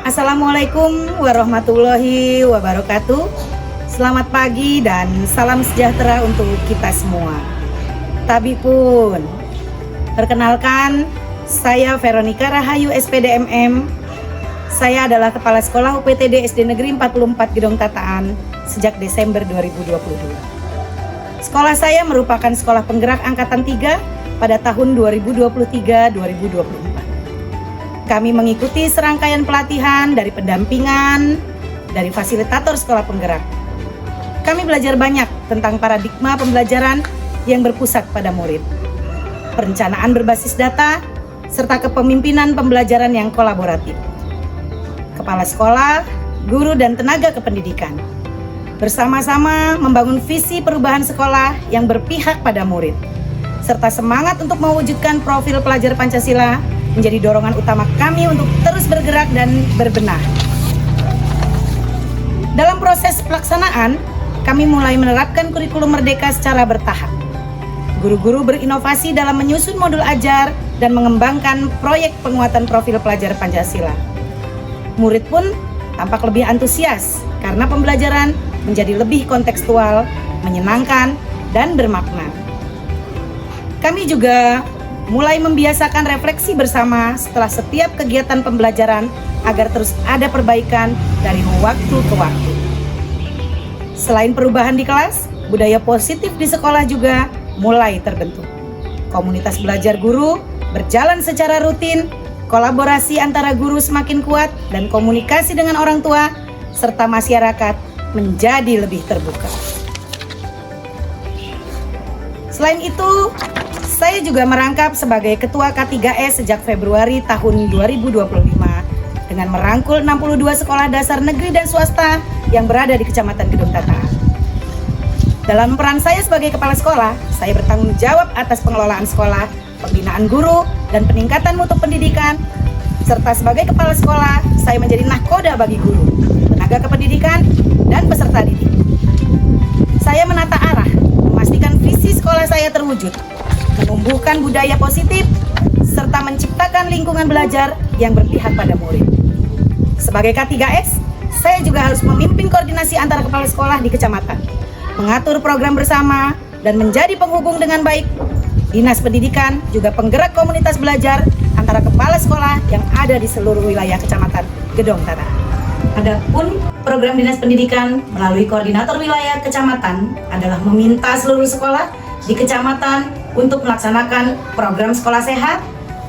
Assalamualaikum warahmatullahi wabarakatuh. Selamat pagi dan salam sejahtera untuk kita semua. Tabi pun, perkenalkan, saya Veronica Rahayu SPDMM. Saya adalah Kepala Sekolah UPTD SD Negeri 44 Gedong Tataan sejak Desember 2022. Sekolah saya merupakan sekolah penggerak Angkatan 3 pada tahun 2023-2024. Kami mengikuti serangkaian pelatihan dari pendampingan, dari fasilitator sekolah penggerak. Kami belajar banyak tentang paradigma pembelajaran yang berpusat pada murid, perencanaan berbasis data, serta kepemimpinan pembelajaran yang kolaboratif. Kepala sekolah, guru, dan tenaga kependidikan bersama-sama membangun visi perubahan sekolah yang berpihak pada murid, serta semangat untuk mewujudkan profil pelajar Pancasila menjadi dorongan utama kami untuk terus bergerak dan berbenah. Dalam proses pelaksanaan, kami mulai menerapkan kurikulum merdeka secara bertahap. Guru-guru berinovasi dalam menyusun modul ajar dan mengembangkan proyek penguatan profil pelajar Pancasila. Murid pun tampak lebih antusias karena pembelajaran menjadi lebih kontekstual, menyenangkan, dan bermakna. Kami juga mulai membiasakan refleksi bersama setelah setiap kegiatan pembelajaran agar terus ada perbaikan dari waktu ke waktu. Selain perubahan di kelas, budaya positif di sekolah juga mulai terbentuk. Komunitas belajar guru berjalan secara rutin, kolaborasi antara guru semakin kuat, dan komunikasi dengan orang tua serta masyarakat menjadi lebih terbuka. Selain itu, saya juga merangkap sebagai Ketua K3S sejak Februari tahun 2025 dengan merangkul 62 sekolah dasar negeri dan swasta yang berada di Kecamatan Gedong Tataan. Dalam peran saya sebagai kepala sekolah, saya bertanggung jawab atas pengelolaan sekolah, pembinaan guru, dan peningkatan mutu pendidikan. Serta sebagai kepala sekolah, saya menjadi nahkoda bagi guru, tenaga kependidikan, dan peserta didik. Saya menata arah, memastikan visi sekolah saya terwujud, menumbuhkan budaya positif, serta menciptakan lingkungan belajar yang berpihak pada murid. Sebagai K3S, saya juga harus memimpin koordinasi antara kepala sekolah di kecamatan, mengatur program bersama, dan menjadi penghubung dengan baik Dinas Pendidikan, juga penggerak komunitas belajar antara kepala sekolah yang ada di seluruh wilayah Kecamatan Gedong Tataan. Adapun program Dinas Pendidikan melalui koordinator wilayah kecamatan adalah meminta seluruh sekolah di kecamatan untuk melaksanakan program sekolah sehat,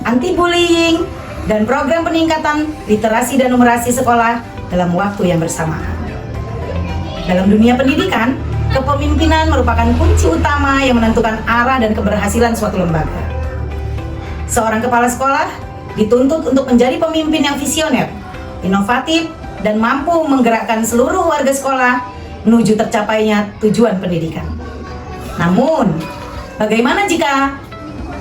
anti-bullying, dan program peningkatan literasi dan numerasi sekolah dalam waktu yang bersamaan. Dalam dunia pendidikan, kepemimpinan merupakan kunci utama yang menentukan arah dan keberhasilan suatu lembaga. Seorang kepala sekolah dituntut untuk menjadi pemimpin yang visioner, inovatif, dan mampu menggerakkan seluruh warga sekolah menuju tercapainya tujuan pendidikan. Namun, bagaimana jika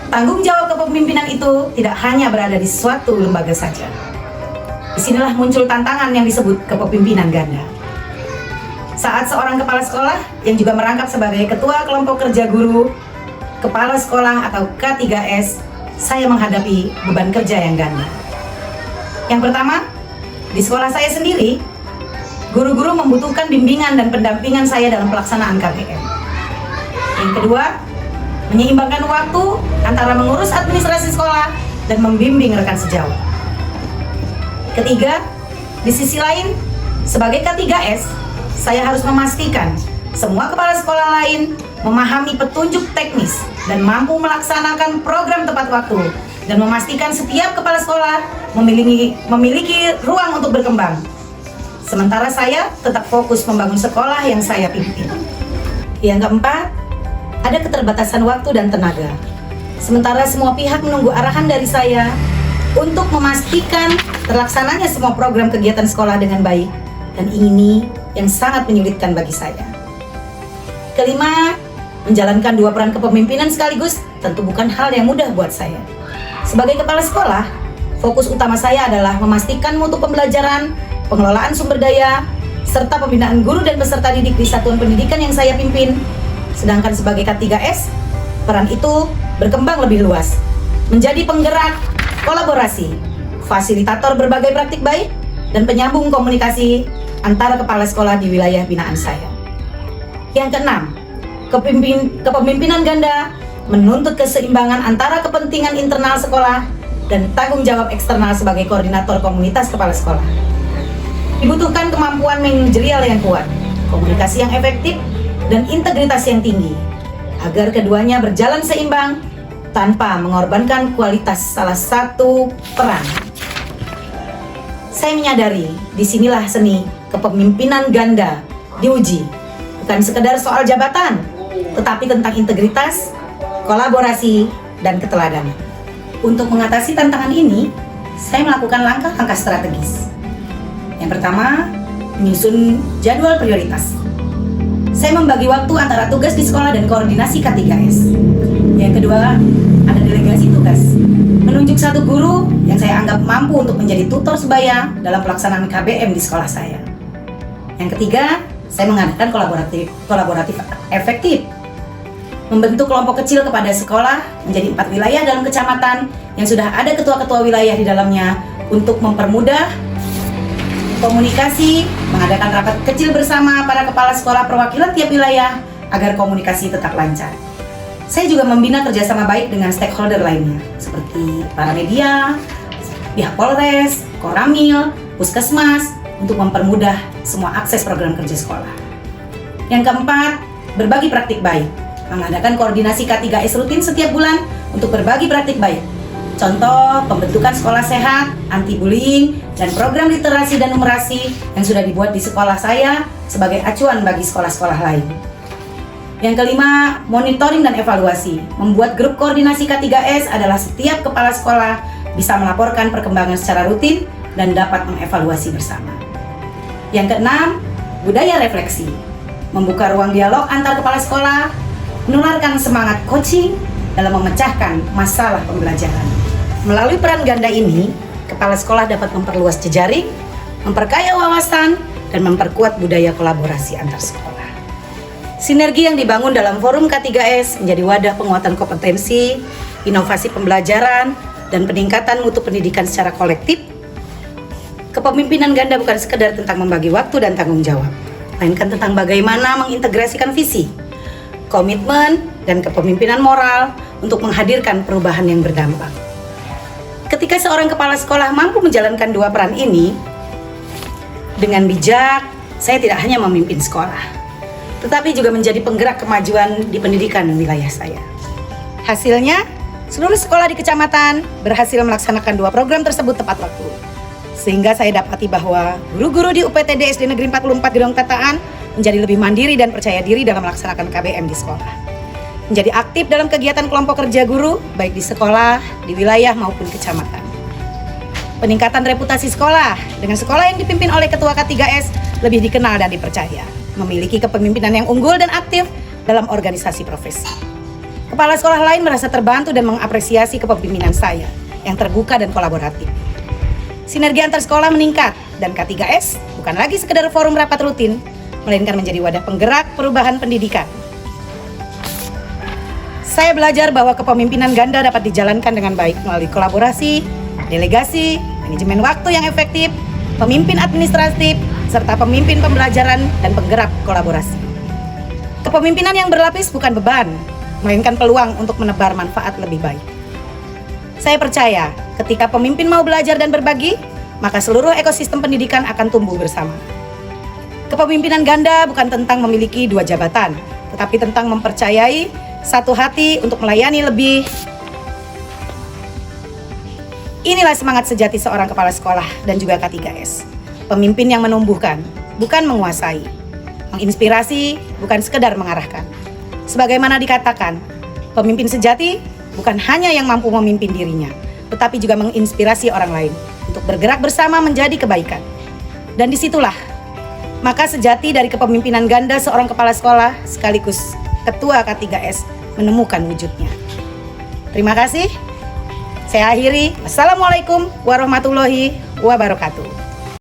tanggung jawab kepemimpinan itu tidak hanya berada di suatu lembaga saja? Disinilah muncul tantangan yang disebut kepemimpinan ganda. Saat seorang kepala sekolah yang juga merangkap sebagai ketua kelompok kerja guru, kepala sekolah atau K3S, saya menghadapi beban kerja yang ganda. Yang pertama, di sekolah saya sendiri, guru-guru membutuhkan bimbingan dan pendampingan saya dalam pelaksanaan KPM. Yang kedua, menyeimbangkan waktu antara mengurus administrasi sekolah dan membimbing rekan sejawat. Ketiga, di sisi lain, sebagai K3S, saya harus memastikan semua kepala sekolah lain memahami petunjuk teknis dan mampu melaksanakan program tepat waktu, dan memastikan setiap kepala sekolah memiliki ruang untuk berkembang. Sementara saya tetap fokus membangun sekolah yang saya pimpin. Yang keempat, ada keterbatasan waktu dan tenaga. Sementara semua pihak menunggu arahan dari saya untuk memastikan terlaksananya semua program kegiatan sekolah dengan baik, dan ini yang sangat menyulitkan bagi saya. Kelima, menjalankan dua peran kepemimpinan sekaligus tentu bukan hal yang mudah buat saya. Sebagai kepala sekolah, fokus utama saya adalah memastikan mutu pembelajaran, pengelolaan sumber daya, serta pembinaan guru dan peserta didik di satuan pendidikan yang saya pimpin. Sedangkan sebagai K3S, peran itu berkembang lebih luas, menjadi penggerak kolaborasi, fasilitator berbagai praktik baik, dan penyambung komunikasi antara kepala sekolah di wilayah binaan saya. Yang keenam, kepemimpinan ganda menuntut keseimbangan antara kepentingan internal sekolah dan tanggung jawab eksternal sebagai koordinator komunitas kepala sekolah. Dibutuhkan kemampuan manajerial yang kuat, komunikasi yang efektif, dan integritas yang tinggi, agar keduanya berjalan seimbang tanpa mengorbankan kualitas salah satu peran. Saya menyadari disinilah seni kepemimpinan ganda diuji, bukan sekedar soal jabatan, tetapi tentang integritas, kolaborasi, dan keteladanan. Untuk mengatasi tantangan ini, saya melakukan langkah-langkah strategis. Yang pertama, menyusun jadwal prioritas. Saya membagi waktu antara tugas di sekolah dan koordinasi K3S. Yang kedua, ada delegasi tugas. Menunjuk satu guru yang saya anggap mampu untuk menjadi tutor sebaya dalam pelaksanaan KBM di sekolah saya. Yang ketiga, saya mengadakan kolaboratif efektif. Membentuk kelompok kecil kepada sekolah menjadi 4 wilayah dalam kecamatan yang sudah ada ketua-ketua wilayah di dalamnya untuk mempermudah komunikasi, mengadakan rapat kecil bersama para kepala sekolah perwakilan tiap wilayah agar komunikasi tetap lancar. Saya juga membina kerjasama baik dengan stakeholder lainnya, seperti para media, pihak Polres, Koramil, Puskesmas, untuk mempermudah semua akses program kerja sekolah. Yang keempat, berbagi praktik baik, mengadakan koordinasi K3S rutin setiap bulan untuk berbagi praktik baik. Contoh, pembentukan sekolah sehat, anti-bullying, dan program literasi dan numerasi yang sudah dibuat di sekolah saya sebagai acuan bagi sekolah-sekolah lain. Yang kelima, monitoring dan evaluasi. Membuat grup koordinasi K3S adalah setiap kepala sekolah bisa melaporkan perkembangan secara rutin dan dapat mengevaluasi bersama. Yang keenam, budaya refleksi. Membuka ruang dialog antar kepala sekolah, menularkan semangat coaching dalam memecahkan masalah pembelajaran. Melalui peran ganda ini, kepala sekolah dapat memperluas jejaring, memperkaya wawasan, dan memperkuat budaya kolaborasi antar sekolah. Sinergi yang dibangun dalam forum K3S menjadi wadah penguatan kompetensi, inovasi pembelajaran, dan peningkatan mutu pendidikan secara kolektif. Kepemimpinan ganda bukan sekedar tentang membagi waktu dan tanggung jawab, melainkan tentang bagaimana mengintegrasikan visi, komitmen, dan kepemimpinan moral untuk menghadirkan perubahan yang berdampak. Ketika seorang kepala sekolah mampu menjalankan dua peran ini dengan bijak, saya tidak hanya memimpin sekolah, tetapi juga menjadi penggerak kemajuan di pendidikan wilayah saya. Hasilnya, seluruh sekolah di kecamatan berhasil melaksanakan dua program tersebut tepat waktu. Sehingga saya dapati bahwa guru-guru di UPTD SD Negeri 44 Gedong Tataan menjadi lebih mandiri dan percaya diri dalam melaksanakan KBM di sekolah. Menjadi aktif dalam kegiatan kelompok kerja guru, baik di sekolah, di wilayah maupun kecamatan. Peningkatan reputasi sekolah dengan sekolah yang dipimpin oleh Ketua K3S lebih dikenal dan dipercaya, memiliki kepemimpinan yang unggul dan aktif dalam organisasi profesi. Kepala sekolah lain merasa terbantu dan mengapresiasi kepemimpinan saya yang terbuka dan kolaboratif. Sinergi antar sekolah meningkat dan K3S bukan lagi sekedar forum rapat rutin, melainkan menjadi wadah penggerak perubahan pendidikan. Saya belajar bahwa kepemimpinan ganda dapat dijalankan dengan baik melalui kolaborasi, delegasi, manajemen waktu yang efektif, pemimpin administratif, serta pemimpin pembelajaran dan penggerak kolaborasi. Kepemimpinan yang berlapis bukan beban, melainkan peluang untuk menebar manfaat lebih baik. Saya percaya ketika pemimpin mau belajar dan berbagi, maka seluruh ekosistem pendidikan akan tumbuh bersama. Kepemimpinan ganda bukan tentang memiliki dua jabatan, tetapi tentang mempercayai satu hati untuk melayani lebih. Inilah semangat sejati seorang kepala sekolah dan juga K3S. Pemimpin yang menumbuhkan, bukan menguasai. Menginspirasi, bukan sekedar mengarahkan. Sebagaimana dikatakan, pemimpin sejati bukan hanya yang mampu memimpin dirinya, tetapi juga menginspirasi orang lain untuk bergerak bersama menjadi kebaikan. Dan disitulah maka sejati dari kepemimpinan ganda seorang kepala sekolah sekaligus Ketua K3S menemukan wujudnya. Terima kasih. Saya akhiri. Wassalamualaikum warahmatullahi wabarakatuh.